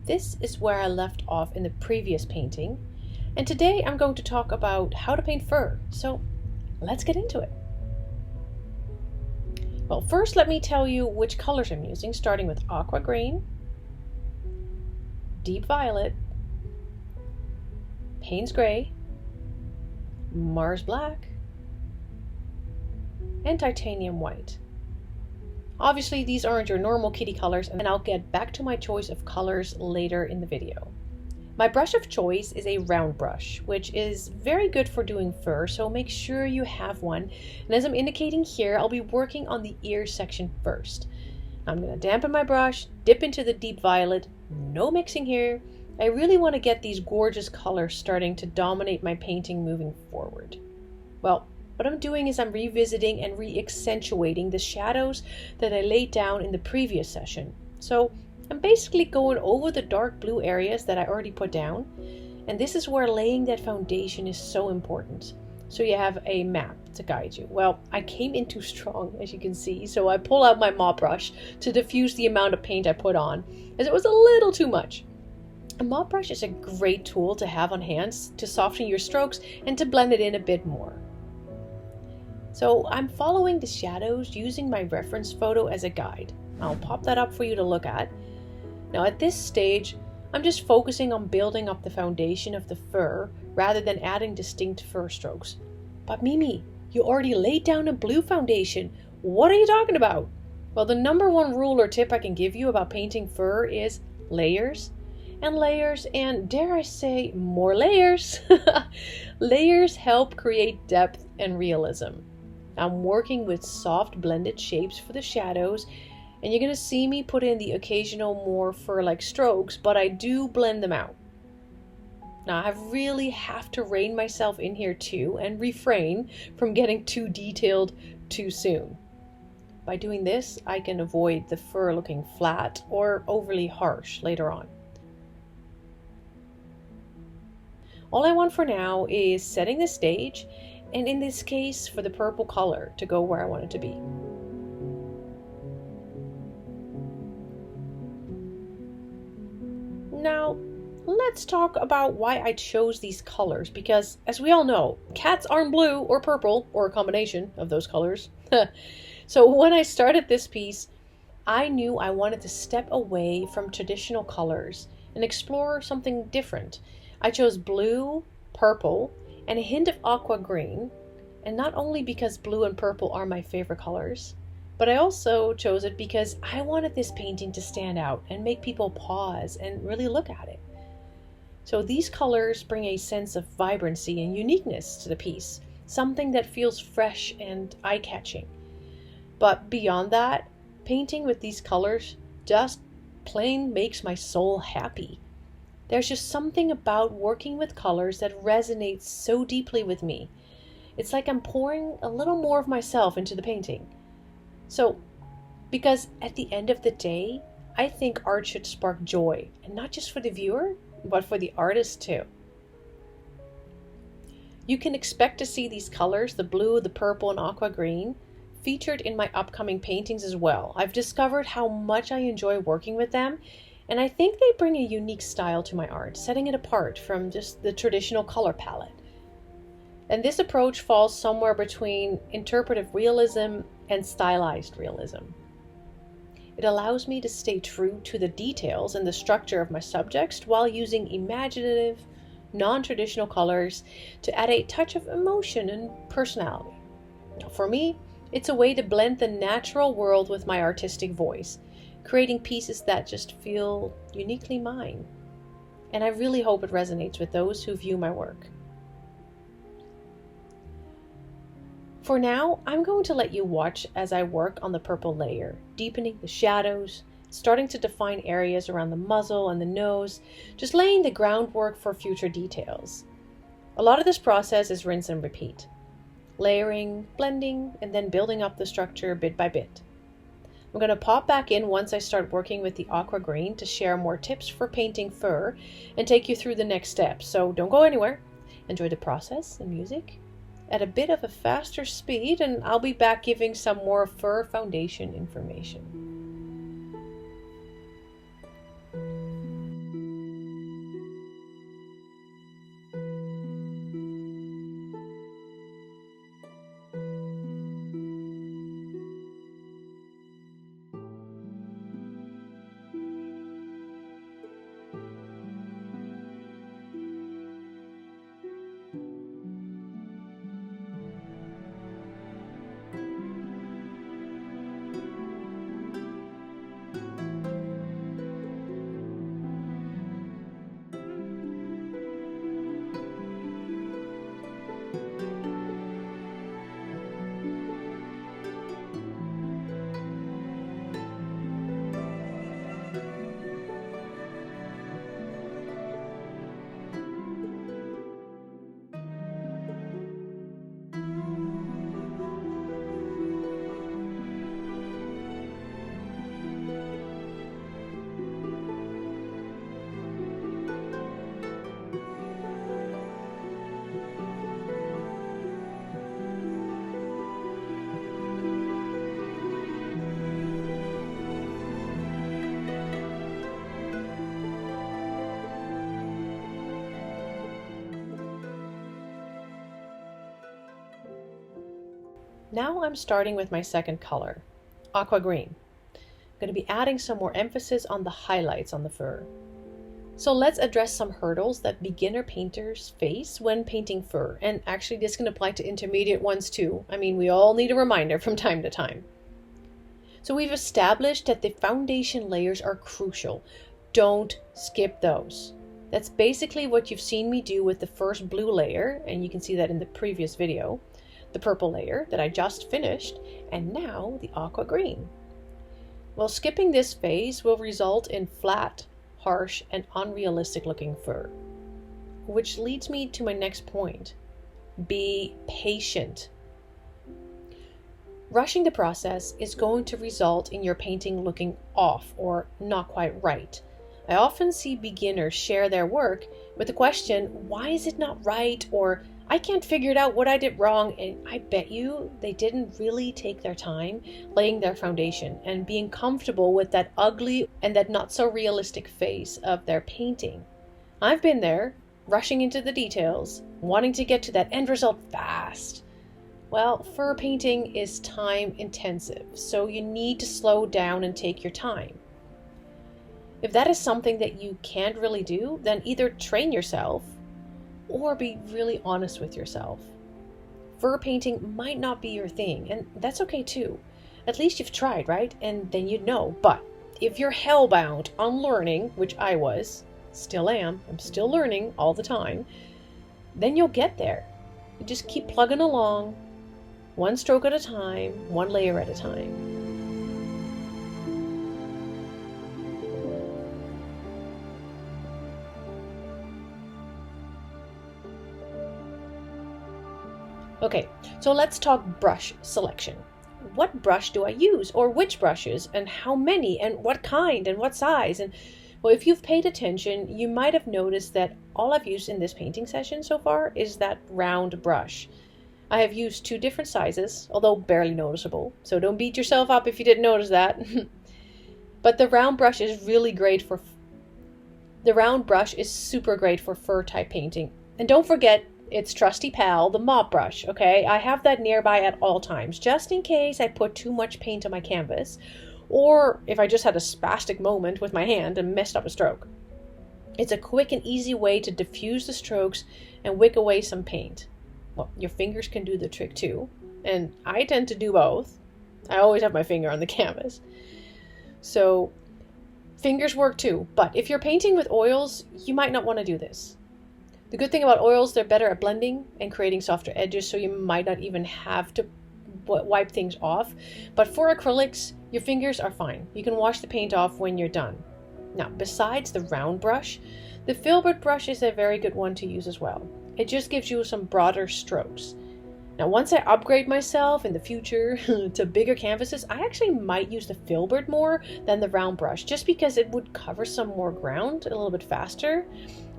This is where I left off in the previous painting, and today I'm going to talk about how to paint fur, so let's get into it. Well, first let me tell you which colors I'm using, starting with aqua green, deep violet, Payne's gray, Mars black, and titanium white. Obviously, these aren't your normal kitty colors, and I'll get back to my choice of colors later in the video. My brush of choice is a round brush, which is very good for doing fur, so make sure you have one. And as I'm indicating here, I'll be working on the ear section first. I'm going to dampen my brush, dip into the deep violet, no mixing here. I really want to get these gorgeous colors starting to dominate my painting moving forward. Well, what I'm doing is I'm revisiting and re-accentuating the shadows that I laid down in the previous session. So I'm basically going over the dark blue areas that I already put down, and this is where laying that foundation is so important. So you have a map to guide you. Well, I came in too strong, as you can see, so I pull out my mop brush to diffuse the amount of paint I put on, as it was a little too much. A mop brush is a great tool to have on hand to soften your strokes and to blend it in a bit more. So I'm following the shadows using my reference photo as a guide. I'll pop that up for you to look at. Now at this stage, I'm just focusing on building up the foundation of the fur rather than adding distinct fur strokes. But Mimi, you already laid down a blue foundation. What are you talking about? Well, the number one rule or tip I can give you about painting fur is layers and layers, and dare I say, more layers. Layers help create depth and realism. I'm working with soft blended shapes for the shadows, and you're going to see me put in the occasional more fur-like strokes, but I do blend them out. Now I really have to rein myself in here too and refrain from getting too detailed too soon. By doing this, I can avoid the fur looking flat or overly harsh later on. All I want for now is setting the stage, and in this case for the purple color to go where I want it to be. Now let's talk about why I chose these colors, because as we all know, cats aren't blue or purple or a combination of those colors. So when I started this piece, I knew I wanted to step away from traditional colors and explore something different. I chose blue, purple, and a hint of aqua green, and not only because blue and purple are my favorite colors, but I also chose it because I wanted this painting to stand out and make people pause and really look at it. So these colors bring a sense of vibrancy and uniqueness to the piece, something that feels fresh and eye-catching. But beyond that, painting with these colors just plain makes my soul happy. There's just something about working with colors that resonates so deeply with me. It's like I'm pouring a little more of myself into the painting. So, because at the end of the day, I think art should spark joy, and not just for the viewer, but for the artist too. You can expect to see these colors, the blue, the purple, and aqua green, featured in my upcoming paintings as well. I've discovered how much I enjoy working with them, and I think they bring a unique style to my art, setting it apart from just the traditional color palette. And this approach falls somewhere between interpretive realism and stylized realism. It allows me to stay true to the details and the structure of my subjects while using imaginative, non-traditional colors to add a touch of emotion and personality. Now, for me, it's a way to blend the natural world with my artistic voice, creating pieces that just feel uniquely mine. And I really hope it resonates with those who view my work. For now, I'm going to let you watch as I work on the purple layer, deepening the shadows, starting to define areas around the muzzle and the nose, just laying the groundwork for future details. A lot of this process is rinse and repeat. Layering, blending, and then building up the structure bit by bit. I'm going to pop back in once I start working with the aqua green to share more tips for painting fur and take you through the next steps. So don't go anywhere. Enjoy the process, the music, at a bit of a faster speed, and I'll be back giving some more fur foundation information. Now I'm starting with my second color, aqua green. I'm going to be adding some more emphasis on the highlights on the fur. So let's address some hurdles that beginner painters face when painting fur. And actually this can apply to intermediate ones too. I mean, we all need a reminder from time to time. So we've established that the foundation layers are crucial. Don't skip those. That's basically what you've seen me do with the first blue layer, and you can see that in the previous video, the purple layer that I just finished, and now the aqua green. Well, skipping this phase will result in flat, harsh, and unrealistic looking fur. Which leads me to my next point. Be patient. Rushing the process is going to result in your painting looking off or not quite right. I often see beginners share their work with the question, why is it not right? Or I can't figure it out what I did wrong. And I bet you they didn't really take their time laying their foundation and being comfortable with that ugly and that not so realistic face of their painting. I've been there, rushing into the details, wanting to get to that end result fast. Well, fur painting is time intensive, so you need to slow down and take your time. If that is something that you can't really do, then either train yourself or be really honest with yourself. Fur painting might not be your thing, and that's okay too. At least you've tried, right? And then you'd know. But if you're hellbound on learning, which I was, still am, I'm still learning all the time, then you'll get there. You just keep plugging along, one stroke at a time, one layer at a time. Okay, so let's talk brush selection. What brush do I use, or which brushes, and how many, and what kind, and what size? And well, if you've paid attention, you might have noticed that all I've used in this painting session so far is that round brush. I have used 2 different sizes, although barely noticeable, so don't beat yourself up if you didn't notice that. But the round brush is super great for fur type painting. And don't forget, it's trusty pal, the mop brush, okay? I have that nearby at all times, just in case I put too much paint on my canvas, or if I just had a spastic moment with my hand and messed up a stroke. It's a quick and easy way to diffuse the strokes and wick away some paint. Well, your fingers can do the trick too, and I tend to do both. I always have my finger on the canvas. So, fingers work too, but if you're painting with oils, you might not want to do this. The good thing about oils, they're better at blending and creating softer edges, so you might not even have to wipe things off. But for acrylics, your fingers are fine. You can wash the paint off when you're done. Now, besides the round brush, the filbert brush is a very good one to use as well. It just gives you some broader strokes. Now, once I upgrade myself in the future to bigger canvases, I actually might use the filbert more than the round brush, just because it would cover some more ground a little bit faster.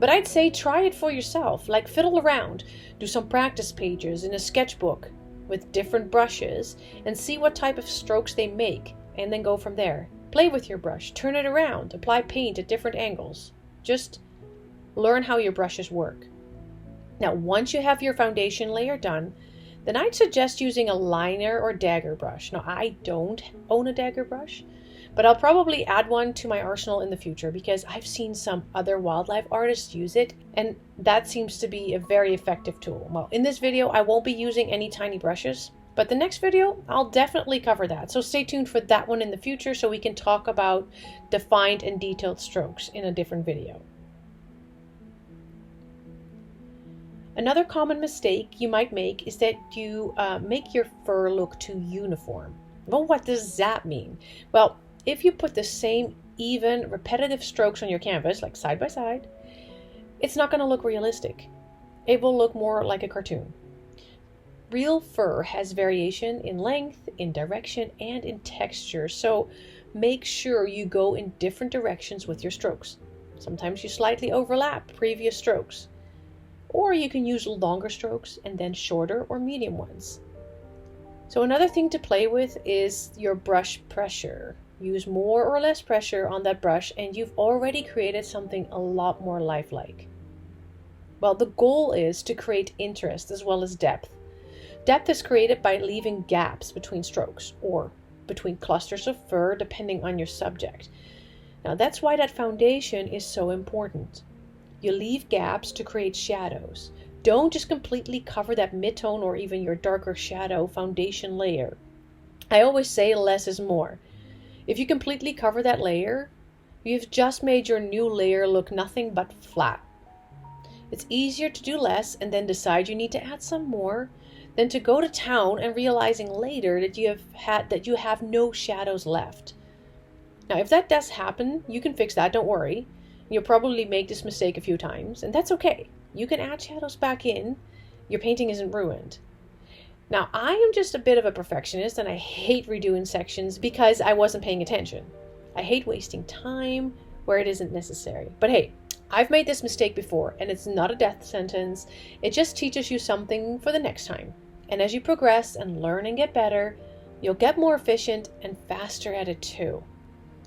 But I'd say try it for yourself, like fiddle around, do some practice pages in a sketchbook with different brushes and see what type of strokes they make, and then go from there. Play with your brush, turn it around, apply paint at different angles. Just learn how your brushes work. Now, once you have your foundation layer done, then I'd suggest using a liner or dagger brush. Now, I don't own a dagger brush, but I'll probably add one to my arsenal in the future because I've seen some other wildlife artists use it, and that seems to be a very effective tool. Well, in this video, I won't be using any tiny brushes, but the next video, I'll definitely cover that. So stay tuned for that one in the future so we can talk about defined and detailed strokes in a different video. Another common mistake you might make is that you make your fur look too uniform. Well, what does that mean? Well, if you put the same even, repetitive strokes on your canvas, like side by side, it's not going to look realistic. It will look more like a cartoon. Real fur has variation in length, in direction, and in texture, so make sure you go in different directions with your strokes. Sometimes you slightly overlap previous strokes. Or you can use longer strokes and then shorter or medium ones. So another thing to play with is your brush pressure. Use more or less pressure on that brush and you've already created something a lot more lifelike. Well, the goal is to create interest as well as depth. Depth is created by leaving gaps between strokes or between clusters of fur, depending on your subject. Now that's why that foundation is so important. You leave gaps to create shadows. Don't just completely cover that mid-tone or even your darker shadow foundation layer. I always say less is more. If you completely cover that layer, you've just made your new layer look nothing but flat. It's easier to do less and then decide you need to add some more than to go to town and realizing later that you have no shadows left. Now, if that does happen, you can fix that, don't worry. You'll probably make this mistake a few times, and that's okay. You can add shadows back in. Your painting isn't ruined. Now, I am just a bit of a perfectionist, and I hate redoing sections because I wasn't paying attention. I hate wasting time where it isn't necessary. But hey, I've made this mistake before, and it's not a death sentence. It just teaches you something for the next time. And as you progress and learn and get better, you'll get more efficient and faster at it too.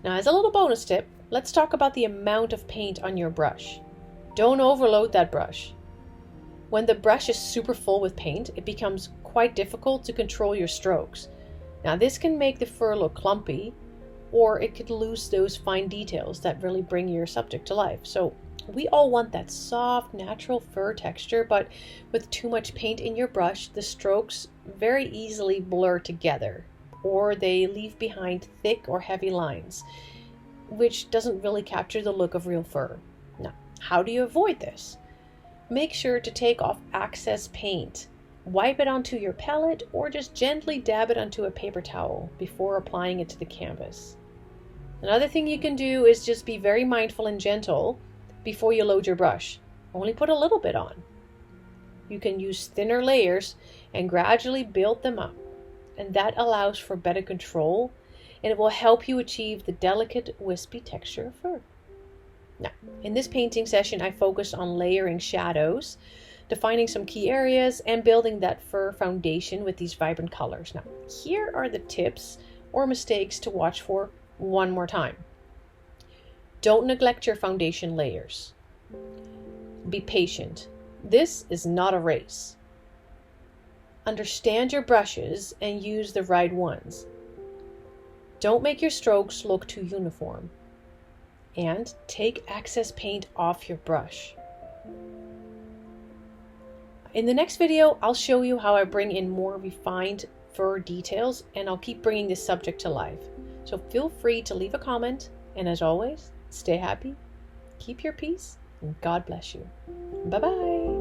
Now, as a little bonus tip, let's talk about the amount of paint on your brush. Don't overload that brush. When the brush is super full with paint, it becomes quite difficult to control your strokes. Now, this can make the fur look clumpy, or it could lose those fine details that really bring your subject to life. So we all want that soft, natural fur texture, but with too much paint in your brush, the strokes very easily blur together, or they leave behind thick or heavy lines, which doesn't really capture the look of real fur. Now, how do you avoid this? Make sure to take off excess paint. Wipe it onto your palette or just gently dab it onto a paper towel before applying it to the canvas. Another thing you can do is just be very mindful and gentle before you load your brush. Only put a little bit on. You can use thinner layers and gradually build them up, and that allows for better control, and it will help you achieve the delicate, wispy texture of fur. Now, in this painting session, I focused on layering shadows, defining some key areas, and building that fur foundation with these vibrant colors. Now, here are the tips or mistakes to watch for one more time. Don't neglect your foundation layers. Be patient. This is not a race. Understand your brushes and use the right ones. Don't make your strokes look too uniform. And take excess paint off your brush. In the next video, I'll show you how I bring in more refined fur details, and I'll keep bringing this subject to life. So feel free to leave a comment, and as always, stay happy, keep your peace, and God bless you. Bye-bye.